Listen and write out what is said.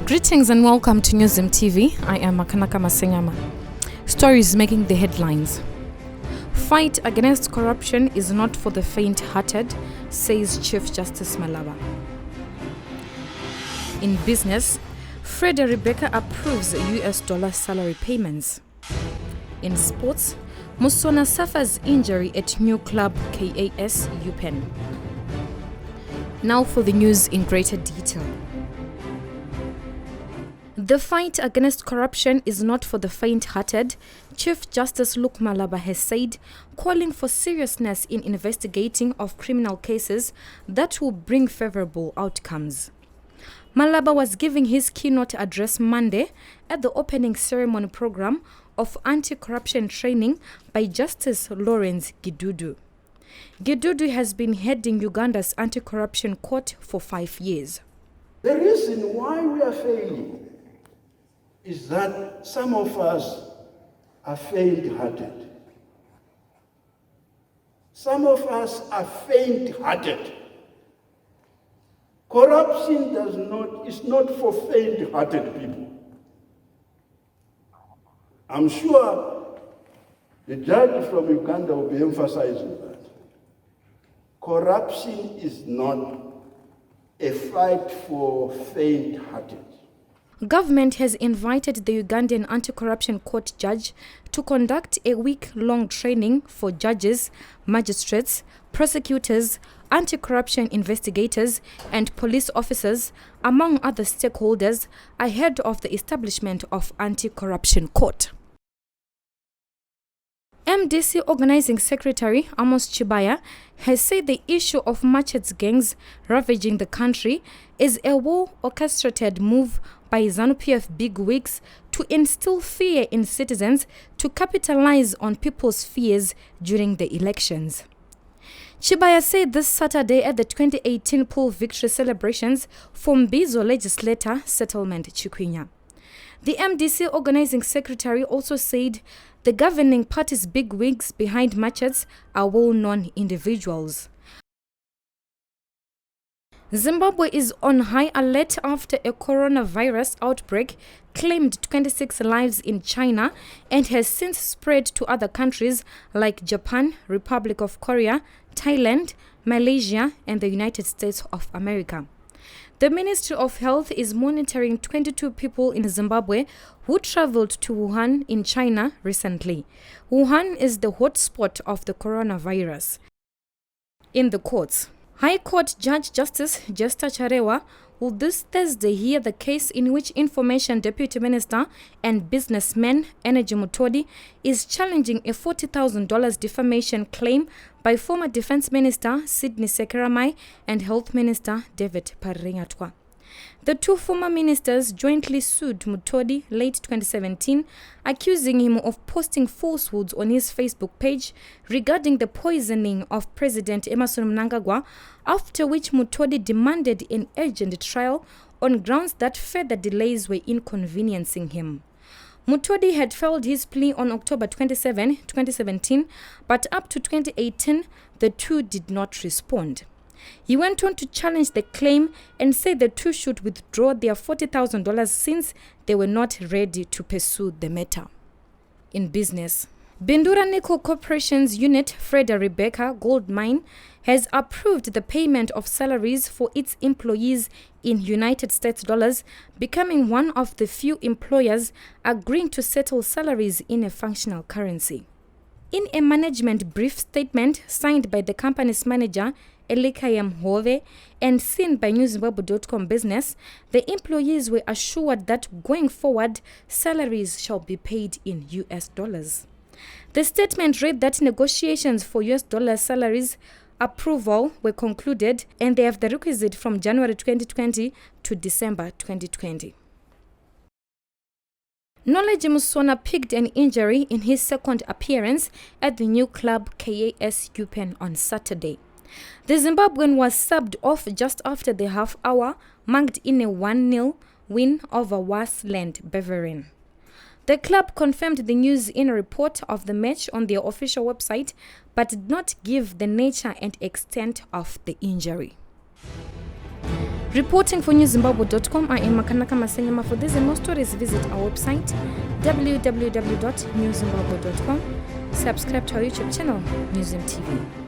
Greetings and welcome to Newsm TV. I am Makanaka Masenyama. Stories making the headlines. Fight against corruption is not for the faint-hearted, says Chief Justice Malaba. In business, Fred Rebecca approves US$ salary payments. In sports, Musona suffers injury at new club KAS UPenn. Now for the news in greater detail. The fight against corruption is not for the faint-hearted, Chief Justice Malaba has said, calling for seriousness in investigating of criminal cases that will bring favorable outcomes. Malaba was giving his keynote address Monday at the opening ceremony program of anti-corruption training by Justice Lawrence Gidudu. Gidudu has been heading Uganda's anti-corruption court for 5 years. The reason why we are failing is that some of us are faint-hearted. Some of us are faint-hearted. Corruption is not for faint-hearted people. I'm sure the judge from Uganda will be emphasizing that. Corruption is not a fight for faint-hearted. Government has invited the Ugandan anti-corruption court judge to conduct a week-long training for judges, magistrates, prosecutors, anti-corruption investigators, and police officers, among other stakeholders, ahead of the establishment of anti-corruption court. MDC Organizing Secretary Amos Chibaya has said the issue of machetes gangs ravaging the country is a well-orchestrated move by ZANU-PF bigwigs to instill fear in citizens to capitalize on people's fears during the elections. Chibaya said this Saturday at the 2018 poll victory celebrations for Mbizo legislator settlement Chikwinya. The MDC Organizing Secretary also said the governing party's bigwigs behind machetes are well-known individuals. Zimbabwe is on high alert after a coronavirus outbreak claimed 26 lives in China and has since spread to other countries like Japan, Republic of Korea, Thailand, Malaysia, and the United States of America. The Ministry of Health is monitoring 22 people in Zimbabwe who traveled to Wuhan in China recently. Wuhan is the hotspot of the coronavirus. In the courts, High Court Judge Justice Jester Charewa will this Thursday hear the case in which Information Deputy Minister and businessman Energy Mutodi is challenging a $40,000 defamation claim by former Defense Minister Sidney Sekeramai and Health Minister David Parinyatwa. The two former ministers jointly sued Mutodi late 2017, accusing him of posting falsehoods on his Facebook page regarding the poisoning of President Emmerson Mnangagwa, after which Mutodi demanded an urgent trial on grounds that further delays were inconveniencing him. Mutodi had filed his plea on October 27, 2017, but up to 2018, the two did not respond. He went on to challenge the claim and said the two should withdraw their $40,000 since they were not ready to pursue the matter. In business, Bindura Nickel Corporation's unit, Fred Rebecca Gold Mine, has approved the payment of salaries for its employees in United States dollars, becoming one of the few employers agreeing to settle salaries in a functional currency. In a management brief statement signed by the company's manager, Elikayam Hove, and seen by NewZimbabwe.com Business, the employees were assured that going forward, salaries shall be paid in US dollars. The statement read that negotiations for US dollar salaries approval were concluded and they have the requisite from January 2020 to December 2020. Knowledge Musona picked an injury in his second appearance at the new club KAS UPenn on Saturday. The Zimbabwean was subbed off just after the half hour, marked in a 1-0 win over Warsland Beveren. The club confirmed the news in a report of the match on their official website, but did not give the nature and extent of the injury. Reporting for newzimbabwe.com, I am Makanaka Masenyama. For this and more stories, visit our website www.newzimbabwe.com. Subscribe to our YouTube channel, Newzim TV.